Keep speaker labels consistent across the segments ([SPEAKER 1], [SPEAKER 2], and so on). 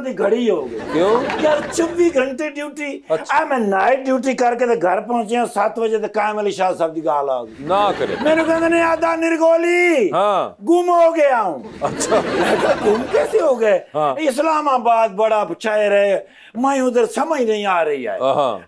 [SPEAKER 1] दी घड़ी हो गई।
[SPEAKER 2] क्यों
[SPEAKER 1] यार 24 घंटे ड्यूटी। अच्छा। मैं नाइट ड्यूटी करके ते घर पहुंचे 7 बजे ते कायम अली शाह साहब दी गाल आ गई
[SPEAKER 2] ना करे।
[SPEAKER 1] मैंने कहंदे ने आदा निर्गोली
[SPEAKER 2] हाँ
[SPEAKER 1] गुम हो गया हूँ।
[SPEAKER 2] अच्छा
[SPEAKER 1] मैं कहा गुम कैसे हो गए?
[SPEAKER 2] हाँ।
[SPEAKER 1] इस्लामाबाद बड़ा शहर है, मैं उधर समझ नहीं आ रही है,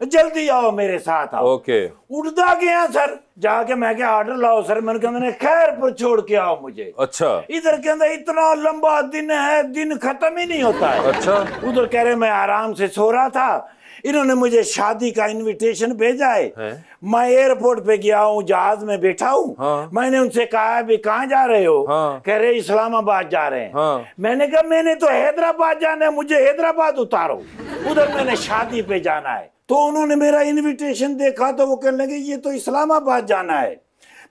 [SPEAKER 1] जल्दी आओ मेरे साथ आओ।
[SPEAKER 2] ओके
[SPEAKER 1] उड़दा गया सर, जाके मैं क्या ऑर्डर लाओ सर, मैंने कहंदे खैरपुर छोड़ के आओ मुझे।
[SPEAKER 2] अच्छा
[SPEAKER 1] इधर के अंदर इतना लंबा दिन है, दिन खत्म ही नहीं होता है। अच्छा। उधर कह रहे मैं आराम से सो रहा था, इन्होंने मुझे शादी का इनविटेशन भेजा है। मैं एयरपोर्ट पे गया हूँ, जहाज में बैठा हूँ। हाँ। मैंने उनसे कहा भी कहाँ जा रहे हो? हाँ। कह रहे इस्लामाबाद जा रहे हैं। हाँ। मैंने कहा मैंने तो हैदराबाद जाना है, मुझे हैदराबाद उतारो, उधर मैंने शादी पे जाना है। तो उन्होंने मेरा इनविटेशन देखा तो वो कहने लगे ये तो इस्लामाबाद जाना है,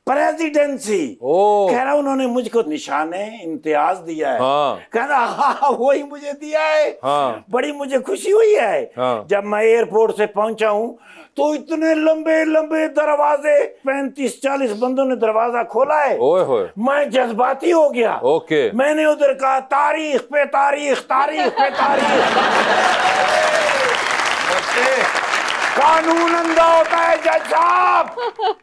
[SPEAKER 1] प्रेसिडेंसी। कह रहा उन्होंने मुझको निशाने इम्तियाज दिया है। हाँ। कह रहा हाँ वही मुझे दिया है। हाँ। बड़ी मुझे खुशी हुई है। हाँ। जब मैं एयरपोर्ट से पहुंचा हूँ तो इतने लंबे लंबे दरवाजे, 35-40 बंदों ने दरवाजा खोला है। ओए होए। मैं जज्बाती हो गया। ओके। मैंने उधर कहा तारीख पे तारीख, तारीख पे तारीख। कानून अंधा होता है जज साहब।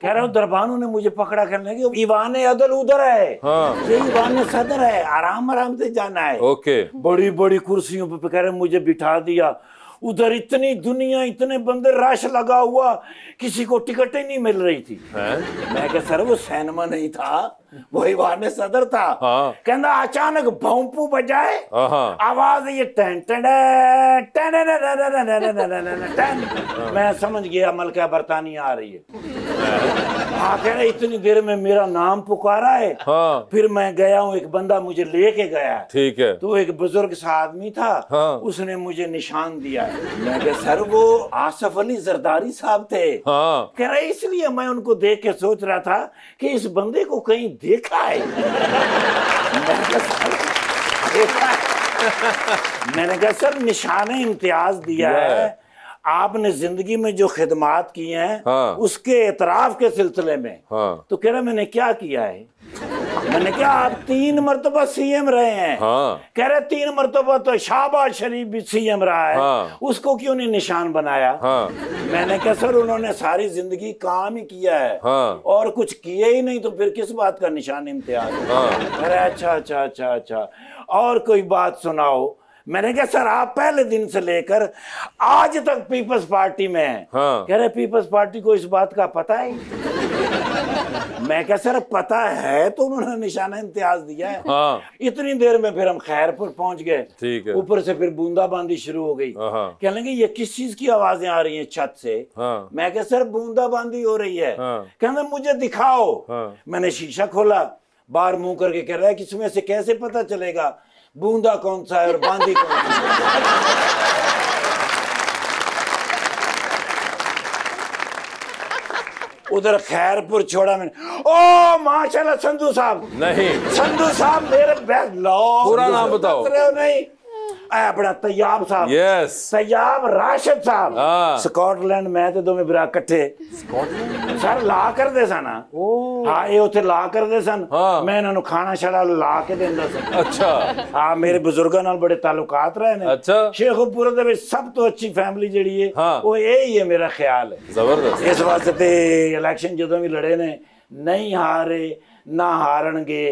[SPEAKER 1] कह रहा हूँ दरबानों ने मुझे पकड़ा, करने लगे ईवान अदल उधर है। हाँ। ये ईवान सदर है, आराम आराम से जाना है। ओके। बड़ी बड़ी कुर्सियों पे कह रहे मुझे बिठा दिया। उधर इतनी दुनिया, इतने बंदे, रश लगा हुआ, किसी को टिकट ही नहीं मिल रही थी। मैं कहा सर वो सैनमा नहीं था, वो ईवान सदर था। हाँ। कहना अचानक भौंपू बजाए, आवाज ये टन टन टन टन, मैं समझ गया मलका बरतानिया आ रही है। हाँ कह रहे इतनी देर में मेरा नाम पुकारा है। हाँ। फिर मैं गया हूँ, एक बंदा मुझे लेके गया। ठीक है। तो एक बुजुर्ग सा आदमी था। हाँ। उसने मुझे निशान दिया है। मैं कहा सर वो आसफ अली जरदारी साहब थे। हाँ। कह रहे इसलिए मैं उनको देख के सोच रहा था कि इस बंदे को कहीं देखा है। मैंने कहा सर निशाने इम्तियाज दिया है, आपने जिंदगी में जो खिदमात की हैं। हाँ। उसके एतराफ के सिलसिले में। हाँ। तो कह रहा मैंने क्या किया है? मैंने कहा आप 3 मरतबा सीएम रहे हैं। हाँ। कह रहे 3 मरतबा तो शाहबाज शरीफ भी सीएम रहा है। हाँ। उसको क्यों नहीं निशान बनाया? हाँ। मैंने कहा सर उन्होंने सारी जिंदगी काम ही किया है। हाँ। और कुछ किए ही नहीं, तो फिर किस बात का निशान इम्तियाज? हाँ। अरे अच्छा अच्छा अच्छा अच्छा, और कोई बात सुनाओ। मैंने कहा सर आप पहले दिन से लेकर आज तक पीपल्स पार्टी में हैं। हाँ। कह रहे पीपल्स पार्टी को इस बात का पता है? मैं कहा सर पता है तो उन्होंने निशाना इम्तियाज दिया है। हाँ। इतनी देर में फिर हम खैरपुर पहुंच गए। ठीक है। ऊपर से फिर बूंदाबांदी शुरू हो गई। कहने लगे ये किस चीज की आवाजें आ रही हैं छत से? हाँ। मैं कहा सर बूंदाबांदी हो रही है। हाँ। कहने मुझे दिखाओ। हाँ। मैंने शीशा खोला, बाहर मुंह करके कह रहा है कि इसमें से कैसे पता चलेगा बूंदा कौन सा है और बांदी कौन सी है? उधर खैरपुर छोड़ा मैंने। ओ माशाल्लाह संधू साहब। नहीं संधू साहब मेरे बैग लो,
[SPEAKER 2] पूरा नाम बताओ।
[SPEAKER 1] नहीं अपना तैयाब साहब। यस तैयाब राशिद साहब। स्कॉटलैंड मैं ते दोवें भरा इकट्ठे सर ला कर दे सन। हाँ ये उथे ला कर दे सन। मैं इन्होंने खाना छड़ा ला के देंदा सन। अच्छा। हाँ मेरे बुजुर्गों नाल बड़े ताल्लुकात रहे ने। अच्छा। शेखुपुर दे विच सब तो अच्छी फैमिली जिहड़ी है वो यही है, मेरा ख्याल है। जबरदस्त। इस वास्ते ते इलेक्शन जदों भी लड़े ने नहीं हारे ना हारनगे,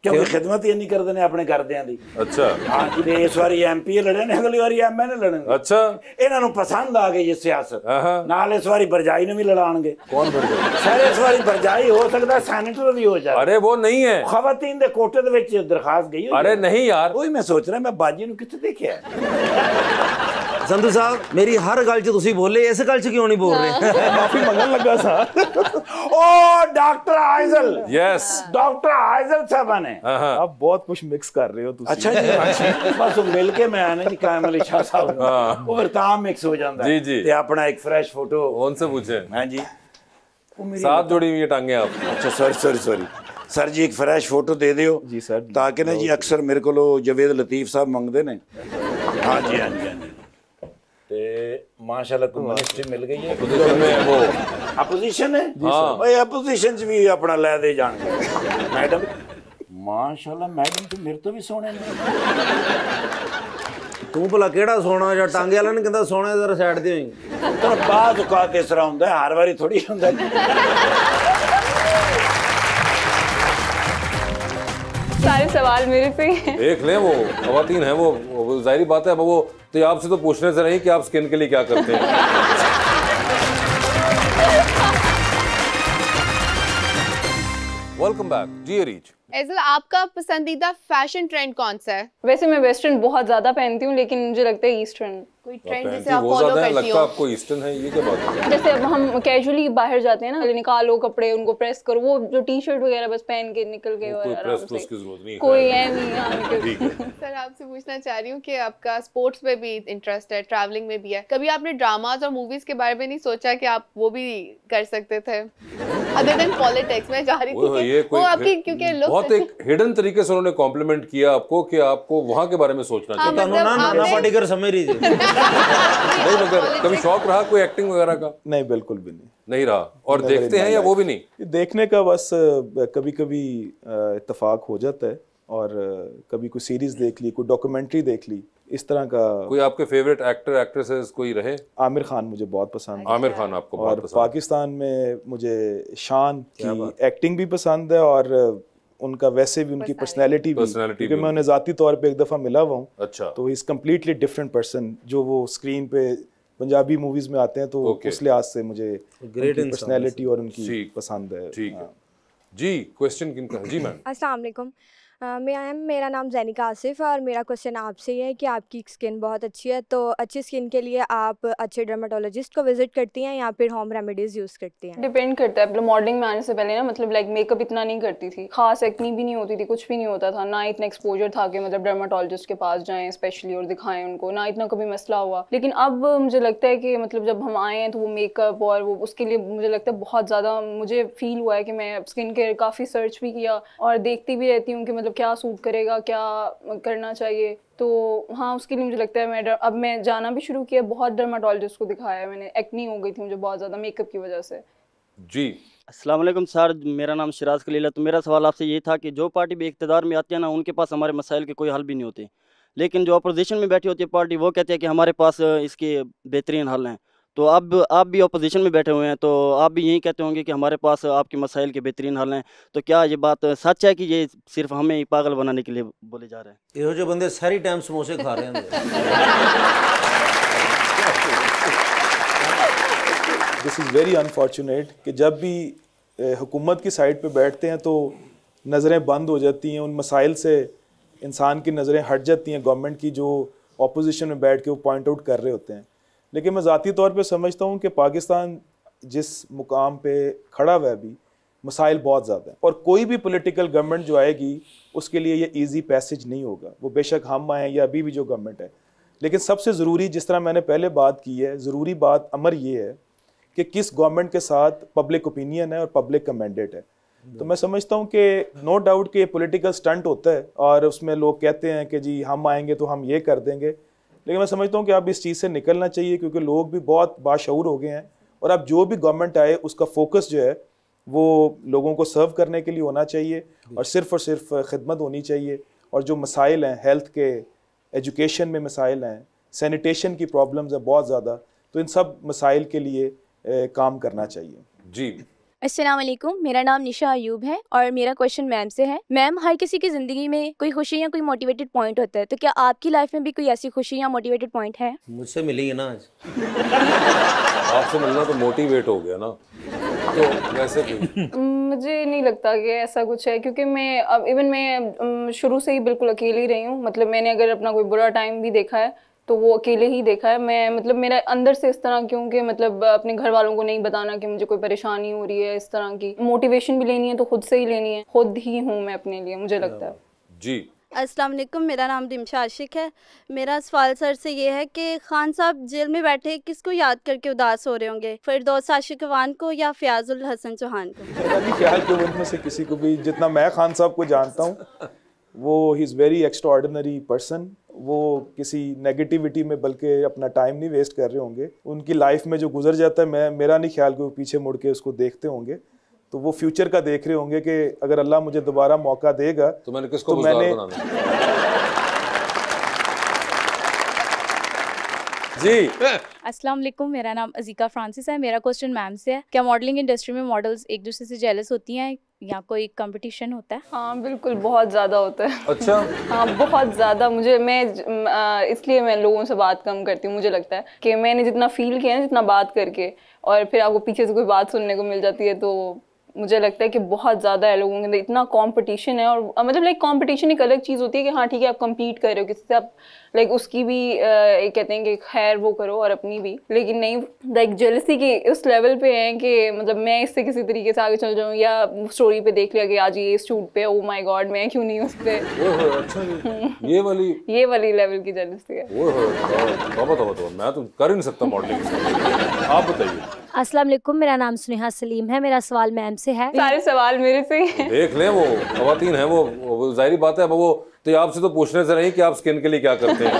[SPEAKER 1] क्योंकि खिदमत ये नहीं करते ने अपने घरदियां दी। अच्छा। हाँ जी इस बार एमपी लड़े ने, अगली बार एमएलए लड़ेंगे। अच्छा। इन्हों पसंद आ गई ये सियासत। नाल इस बार भरजाई ने भी लड़ाएंगे। कौन भरजाई? सर इस बार भरजाई हो सकता है सैनेटर भी हो जाए।
[SPEAKER 2] अरे वो नहीं है,
[SPEAKER 1] खवातीन दे कोटे दे विच दरखास्त गई।
[SPEAKER 2] अरे नहीं यार,
[SPEAKER 1] वही मैं सोच रहा मैं बाजी नूं कित्थे देखिया है।
[SPEAKER 3] संधू साहब मेरी हर गल च तुसी बोले, इस गल च क्यों नहीं बोल रहे?
[SPEAKER 1] माफी मंगन लगा सा। ओ डॉक्टर आइजल। यस डॉक्टर आइजल साहब ने
[SPEAKER 4] आप बहुत कुछ मिक्स कर रहे हो तुसी।
[SPEAKER 1] अच्छा जी बस मिल के मैं आने जी कायम अली शाह साहब और ताम मिक्स हो जाता है। जी जी। ते अपना एक फ्रेश फोटो
[SPEAKER 2] उनसे पूछे।
[SPEAKER 1] हां जी
[SPEAKER 2] साथ जोड़ी हुई टांगे आप।
[SPEAKER 1] अच्छा सॉरी सर जी एक फ्रेश फोटो दे दियो जी सर, ताकि ना जी अक्सर मेरे को जवेद लतीफ साहब मंगते ने। हाँ जी हाँ जी हाँ जी। ते माशाल्लाह को मिनिस्ट्री मिल गई है।
[SPEAKER 2] अपोजिशन में वो
[SPEAKER 1] अपोजिशन है भाई, अपोजिशन च भी अपना ले दे जाएंगे। मैडम माशाल्लाह मैडम तो मेरे तो भी सोने ने।
[SPEAKER 3] ਤੂੰ ਭਲਾ ਕਿਹੜਾ ਸੋਨਾ ਜਾਂ ਟਾਂਗੇ ਵਾਲਾ ਨੇ ਕਹਿੰਦਾ ਸੋਨਾ ਜ਼ਰਾ ਸਾਈਡ ਤੇ ਹੋਈ
[SPEAKER 1] ਤਾਂ ਬਾਅਦ ਔਕਾਤ ਇਸ ਤਰ੍ਹਾਂ ਹੁੰਦਾ ਹਰ ਵਾਰੀ ਥੋੜੀ ਹੁੰਦਾ
[SPEAKER 5] सारे सवाल मेरे पे ही हैं।
[SPEAKER 2] देख लें वो खवातीन है वो जाहिर बात है, अब वो तो आपसे तो पूछने से नहीं कि आप स्किन के लिए क्या करते हैं। वेलकम बैक जी रीच।
[SPEAKER 6] एज़ल, आपका पसंदीदा फैशन ट्रेंड कौन सा है?
[SPEAKER 5] वैसे मैं वेस्टर्न बहुत ज्यादा पहनती हूँ, लेकिन मुझे लगता है ईस्टर्न
[SPEAKER 6] कोई ट्रेंड
[SPEAKER 2] पहनती
[SPEAKER 6] जैसे आप
[SPEAKER 2] वो
[SPEAKER 6] फॉलो
[SPEAKER 2] ज्यादा है,
[SPEAKER 6] करती
[SPEAKER 2] लगता
[SPEAKER 6] हो?
[SPEAKER 2] आपको ईस्टर्न है, ये क्या बात है?
[SPEAKER 5] जैसे अब हम कैजुअली बाहर जाते हैं ना, निकालो कपड़े, उनको प्रेस करो, वो जो टी शर्ट वगैरह बस पहन के निकल गए और
[SPEAKER 2] कोई
[SPEAKER 5] आराम
[SPEAKER 2] प्रेस
[SPEAKER 5] से।
[SPEAKER 2] प्रेस की जरूरत नहीं है,
[SPEAKER 5] कोई
[SPEAKER 2] खैर।
[SPEAKER 5] है नहीं यहाँ निकल
[SPEAKER 2] ठीक है।
[SPEAKER 6] सर, आपसे पूछना चाह रही हूँ कि आपका स्पोर्ट्स में भी इंटरेस्ट है, ट्रैवलिंग में भी है, कभी आपने ड्रामाज और मूवीज के बारे में नहीं सोचा कि आप वो भी कर सकते थे? अदर देन पॉलिटिक्स मैं जा रही थी
[SPEAKER 2] ये
[SPEAKER 6] कि
[SPEAKER 2] कोई
[SPEAKER 6] वो आपकी क्योंकि
[SPEAKER 2] बहुत एक हिडन तरीके से उन्होंने कॉम्प्लीमेंट किया आपको कि आपको वहाँ के बारे में सोचना चाहिए।
[SPEAKER 3] ਤੁਹਾਨੂੰ ਨਾ ਨਾਨਾ ਪਾਟੀਕਰ ਸਮਝ ਰਹੀ जी
[SPEAKER 2] नहीं, मगर कभी शौक रहा कोई एक्टिंग वगैरह का?
[SPEAKER 4] नहीं, बिल्कुल भी नहीं
[SPEAKER 2] रहा। और देखते हैं या वो भी नहीं?
[SPEAKER 4] देखने का बस कभी कभी इत्तेफाक हो जाता है, और कभी कोई सीरीज देख ली, कोई डॉक्यूमेंट्री देख ली, इस तरह का।
[SPEAKER 2] कोई आपके फेवरेट एक्टर एक्ट्रेसेस कोई रहे?
[SPEAKER 4] आमिर खान मुझे बहुत पसंद है।
[SPEAKER 2] आमिर खान आपको
[SPEAKER 4] और
[SPEAKER 2] बहुत पसंद?
[SPEAKER 4] पाकिस्तान में मुझे शान की एक्टिंग भी पसंद है, और उनका वैसे भी उनकी पर्सनैलिटी भी, क्योंकि मैं उन्हें ज़ाती तौर पे एक दफ़ा मिला हुआ हूँ।
[SPEAKER 2] अच्छा।
[SPEAKER 4] तो इज़ कम्प्लीटली डिफरेंट पर्सन जो वो स्क्रीन पे पंजाबी मूवीज में आते हैं, तो उस लिहाज से मुझे पर्सनैलिटी और उनकी पसंद है।
[SPEAKER 2] ठीक है जी। क्वेश्चन किनका? जी मैम।
[SPEAKER 7] अस्सलाम वालेकुम। मेरा नाम जैनिका आसिफ है और मेरा क्वेश्चन आपसे ये है कि आपकी स्किन बहुत अच्छी है, तो अच्छी स्किन के लिए आप अच्छे डर्माटोलॉजिस्ट को विजिट करती हैं या फिर होम रेमेडीज़ यूज़ करती हैं?
[SPEAKER 5] डिपेंड करता है। मतलब मॉडलिंग में आने से पहले ना, मतलब लाइक मेकअप इतना नहीं करती थी, खास एक्नी भी नहीं होती थी, कुछ भी नहीं होता था, ना इतना एक्सपोजर था कि मतलब डर्माटोलॉजिस्ट के पास जाएं स्पेशली और दिखाएं उनको, ना इतना कभी मसला हुआ। लेकिन अब मुझे लगता है कि मतलब जब हम आए हैं तो वो मेकअप और वो उसके लिए मुझे लगता है बहुत ज़्यादा मुझे फील हुआ है कि मैं स्किन केयर काफ़ी सर्च भी किया और देखती भी रहती हूँ कि मतलब क्या सूट करेगा, क्या करना चाहिए। तो हाँ, उसके लिए मुझे लगता है अब मैं जाना भी शुरू किया, बहुत डर्माटोलॉजिस्ट को दिखाया मैंने। एक्नी हो गई थी मुझे बहुत ज़्यादा मेकअप की वजह से।
[SPEAKER 2] जी।
[SPEAKER 8] अस्सलाम वालेकुम सर, मेरा नाम शिराज खलील है। तो मेरा सवाल आपसे ये था कि जो पार्टी भी इक़्तिदार में आती है ना, उनके पास हमारे मसाइल के कोई हल भी नहीं होते, लेकिन जो अपोजिशन में बैठी होती है पार्टी, वो कहती है कि हमारे पास इसके बेहतरीन हल हैं। तो अब आप भी अपोजिशन में बैठे हुए हैं, तो आप भी यही कहते होंगे कि हमारे पास आपके मसाइल के बेहतरीन हल हैं। तो क्या ये बात सच है कि ये सिर्फ हमें ही पागल बनाने के लिए बोले जा रहे हैं?
[SPEAKER 3] ਇਹੋ ਜਿਹੇ ਬੰਦੇ ਸਾਰੀ ਟਾਈਮ ਸਮੋਸੇ ਖਾ ਰਹੇ ਹੁੰਦੇ।
[SPEAKER 4] दिस इज़ वेरी अनफॉर्चुनेट कि जब भी हुकूमत की साइड पे बैठते हैं तो नज़रें बंद हो जाती हैं, उन मसाइल से इंसान की नज़रें हट जाती हैं गवर्नमेंट की, जो अपोजिशन में बैठ के वो पॉइंट आउट कर रहे होते हैं। लेकिन मैं ज़ाती तौर पे समझता हूँ कि पाकिस्तान जिस मुकाम पे खड़ा हुआ है अभी, मसाइल बहुत ज़्यादा हैं, और कोई भी पॉलिटिकल गवर्नमेंट जो आएगी उसके लिए ये ईजी पैसेज नहीं होगा। वो बेशक हम आएँ या अभी भी जो गवर्नमेंट है, लेकिन सबसे ज़रूरी, जिस तरह मैंने पहले बात की है, ज़रूरी बात अमर ये है कि किस गवर्नमेंट के साथ पब्लिक ओपिनियन है और पब्लिक का मैंडेट है। तो मैं समझता हूँ कि नो डाउट कि पॉलिटिकल स्टंट होता है और उसमें लोग कहते हैं कि जी हम आएंगे तो हम ये कर देंगे, लेकिन मैं समझता हूँ कि अब इस चीज़ से निकलना चाहिए, क्योंकि लोग भी बहुत बाशऊर हो गए हैं, और अब जो भी गवर्नमेंट आए उसका फोकस जो है वो लोगों को सर्व करने के लिए होना चाहिए और सिर्फ खिदमत होनी चाहिए। और जो मसाइल हैं, हेल्थ के, एजुकेशन में मसाइल हैं, सैनिटेशन की प्रॉब्लम्स है बहुत ज़्यादा, तो इन सब मसाइल के लिए काम करना चाहिए।
[SPEAKER 2] जी।
[SPEAKER 9] अस्सलाम वालेकुम, मेरा नाम निशा अयूब है और मेरा क्वेश्चन मैम से है। मैम, हर किसी की ज़िंदगी में कोई खुशी या कोई मोटिवेटेड पॉइंट होता है, तो क्या आपकी लाइफ में भी कोई ऐसी खुशी या मोटिवेटेड पॉइंट है?
[SPEAKER 3] मुझसे मिली है ना आज।
[SPEAKER 2] आपसे मिलना तो मोटिवेट हो गया ना, तो वैसे
[SPEAKER 5] मुझे नहीं लगता कि ऐसा कुछ है, क्योंकि मैं अब मैं शुरू से ही बिल्कुल अकेली रही हूँ। मतलब मैंने अगर अपना कोई बुरा टाइम भी देखा है तो वो अकेले ही देखा है। मैं मतलब मेरा अंदर से इस तरह क्योंकि मतलब अपने घर वालों को नहीं बताना कि मुझे कोई परेशानी हो रही है, इस तरह की मोटिवेशन भी लेनी है तो खुद से ही लेनी है, खुद ही हूँ मैं अपने लिए, मुझे लगता है।
[SPEAKER 2] जी।
[SPEAKER 10] अस्सलाम वालेकुम, मेरा नाम रिमशा आशिक है। मेरा सवाल सर से ये है कि खान साहब जेल में बैठे किसको याद करके उदास हो रहे होंगे, फिरदौस आशिकवान को या फयाजुल हसन चौहान को?
[SPEAKER 4] मेरा नहीं ख्याल कि उनमें से किसी को भी, जितना मैं खान साहब को जानता हूँ, वो he is very extraordinary person. वो किसी नेगेटिविटी में बल्कि अपना टाइम नहीं वेस्ट कर रहे होंगे। उनकी लाइफ में जो गुजर जाता है, मेरा नहीं ख्याल कि वो पीछे मुड़ के उसको देखते होंगे। तो वो फ्यूचर का देख रहे होंगे कि अगर अल्लाह मुझे दोबारा मौका देगा
[SPEAKER 2] तो मैंने किसको बुज़दार बनाना है। जी।
[SPEAKER 11] अस्सलाम वालेकुम, मेरा नाम अजीका फ्रांसिस है। मेरा क्वेश्चन मैम से है, क्या मॉडलिंग इंडस्ट्री में मॉडल्स एक दूसरे से जेलस होती हैं या कोई कंपटीशन होता है?
[SPEAKER 5] हाँ बिल्कुल, बहुत ज़्यादा होता है।
[SPEAKER 2] अच्छा।
[SPEAKER 5] हाँ बहुत ज़्यादा। इसलिए मैं लोगों से बात कम करती हूँ। मुझे लगता है कि मैंने जितना फील किया है, जितना बात करके, और फिर आपको पीछे से कोई बात सुनने को मिल जाती है, तो मुझे लगता है कि बहुत ज़्यादा है लोगों के अंदर, इतना कंपटीशन है। और मतलब लाइक कंपटीशन एक अलग चीज़ होती है कि हाँ ठीक है आप compete कर रहे हो किसी से, आप लाइक उसकी भी कहते हैं कि खैर वो करो और अपनी भी, लेकिन नहीं लाइक जेलसी के उस लेवल पे हैं कि मतलब मैं इससे किसी तरीके से आगे चल जाऊँ, या स्टोरी पे देख लिया कि आज ये शूट पे, ओ माय गॉड मैं क्यों नहीं उस पे।
[SPEAKER 2] अच्छा ये वाली
[SPEAKER 5] लेवल की जेलसी है।
[SPEAKER 2] मैं तो कर ही नहीं सकता मॉडलिंग। आप बताइए।
[SPEAKER 12] अस्सलाम वालेकुम, मेरा नाम सुनेहा सलीम है। मेरा सवाल मैम से है।
[SPEAKER 5] सारे सवाल मेरे से ही हैं।
[SPEAKER 2] देख लें, वो खवातीन है, वो जाहिर बात है। अब वो तो आपसे तो पूछने से नहीं कि आप स्किन के लिए क्या करते हैं।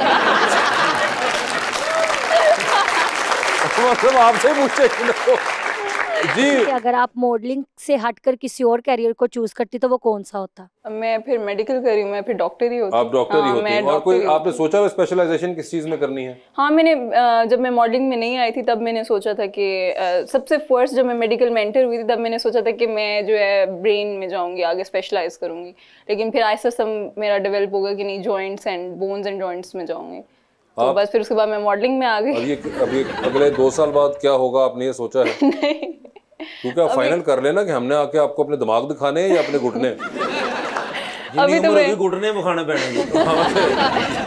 [SPEAKER 2] मतलब आपसे पूछे जी।
[SPEAKER 12] अगर आप मॉडलिंग से हटकर किसी और कैरियर को चूज करती तो वो कौन सा होता?
[SPEAKER 5] मैं फिर मेडिकल करी हूँ, मैं फिर डॉक्टर ही होती।
[SPEAKER 2] आप डॉक्टर ही होती हैं। और कोई आपने सोचा हुआ स्पेशलाइजेशन किस चीज में करनी है?
[SPEAKER 5] हाँ मैंने जब मैं मॉडलिंग में नहीं आई थी तब मैंने सोचा था कि सबसे फर्स्ट जब मैं मेडिकल में एंटर हुई थी तब मैंने सोचा था कि मैं जो है ब्रेन में जाऊँगी, आगे स्पेशलाइज करूँगी। लेकिन फिर आहिस्ता मेरा डेवलप होगा कि नहीं, joints and bones and joints में जाऊँगी। तो बस फिर उसके बाद मैं मॉडलिंग में आ गई।
[SPEAKER 2] अब ये अगले 2 साल बाद क्या होगा आपने ये सोचा है?
[SPEAKER 5] नहीं,
[SPEAKER 2] क्योंकि आप फाइनल कर लेना कि हमने आके आपको अपने दिमाग दिखाने हैं या अपने घुटने।
[SPEAKER 3] अभी तो मैं घुटने दिखाने पड़ेंगे।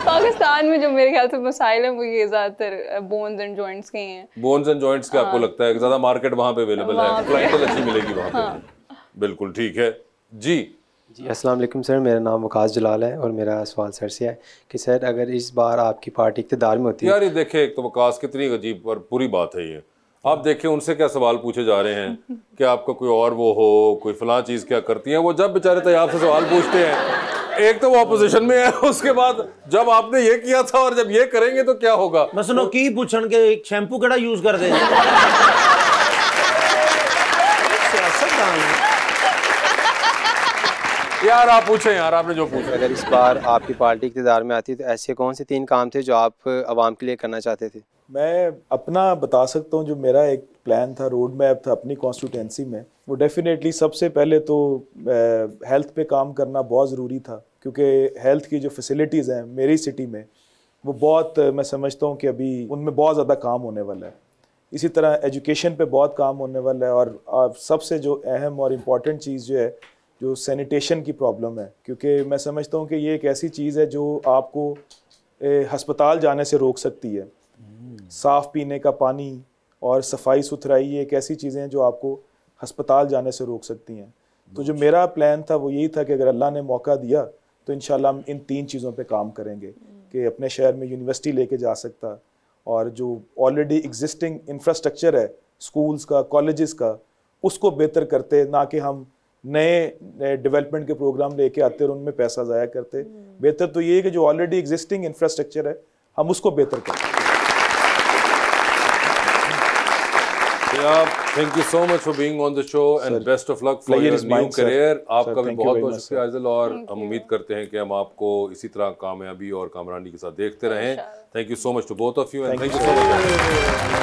[SPEAKER 5] पाकिस्तान में जो मेरे ख्याल से मसाइल हैं वो ये ज्यादातर बोन्स एंड जॉइंट्स के हैं।
[SPEAKER 2] बोन्स एंड जॉइंट्स के आपको लगता है कि ज्यादा मार्केट वहाँ पे अवेलेबल है, क्लाइंटेल अच्छी मिलेगी वहाँ पे। बिल्कुल ठीक है जी।
[SPEAKER 13] अस्सलाम वालेकुम सर, मेरा नाम वकास जलाल है और मेरा सवाल सर से है कि सर अगर इस बार आपकी पार्टी इक़्तिदार में होती है।
[SPEAKER 2] यार ये देखे, एक तो वकास कितनी अजीब और पूरी बात है ये। आप देखें उनसे क्या सवाल पूछे जा रहे हैं कि आपका कोई और वो हो, कोई फलां चीज़ क्या करती हैं। वो जब बेचारे तैयाब से सवाल पूछते हैं, एक तो वो अपोजिशन में है, उसके बाद जब आपने ये किया था और जब ये करेंगे तो क्या होगा।
[SPEAKER 3] मैं सुनो की पूछन के शैम्पू केड़ा यूज कर दे।
[SPEAKER 2] यार आप पूछें यार, आपने जो पूछा।
[SPEAKER 13] अगर इस बार आपकी पार्टी इक़्तिदार में आती तो ऐसे कौन से 3 काम थे जो आप आवाम के लिए करना चाहते थे?
[SPEAKER 4] मैं अपना बता सकता हूँ, जो मेरा एक प्लान था, रोड मैप था अपनी कॉन्स्टिट्यूंसी में, वो डेफिनेटली सबसे पहले तो हेल्थ पे काम करना बहुत ज़रूरी था, क्योंकि हेल्थ की जो फैसिलिटीज़ हैं मेरी सिटी में वो बहुत, मैं समझता हूँ कि अभी उनमें बहुत ज़्यादा काम होने वाला है। इसी तरह एजुकेशन पे बहुत काम होने वाला है, और सबसे जो अहम और इम्पॉर्टेंट चीज़ जो है, जो सैनिटेशन की प्रॉब्लम है, क्योंकि मैं समझता हूँ कि ये एक ऐसी चीज़ है जो आपको हस्पताल जाने से रोक सकती है। साफ़ पीने का पानी और सफाई सुथराई ये एक ऐसी चीज़ें हैं जो आपको हस्पताल जाने से रोक सकती हैं। तो जो मेरा प्लान था वो यही था कि अगर अल्लाह ने मौका दिया तो इंशाल्लाह हम इन 3 चीज़ों पे काम करेंगे कि अपने शहर में यूनिवर्सिटी लेके जा सकता, और जो ऑलरेडी एग्जिस्टिंग इंफ्रास्ट्रक्चर है स्कूल्स का, कॉलेजेस का, उसको बेहतर करते, ना कि हम नए डेवलपमेंट के प्रोग्राम लेके आते और उनमें पैसा ज़ाया करते। बेहतर तो ये है कि जो ऑलरेडी एग्जिस्टिंग इंफ्रास्ट्रक्चर है हम उसको बेहतर करते।
[SPEAKER 2] Thank you so much for being on the show and best of luck for your new career. आपका भी बहुत बहुत शुक्रिया आइज़ल, और हम उम्मीद करते हैं कि हम आपको इसी तरह कामयाबी और कामरानी के साथ देखते रहें। Thank you so much to both of you and thank you so much.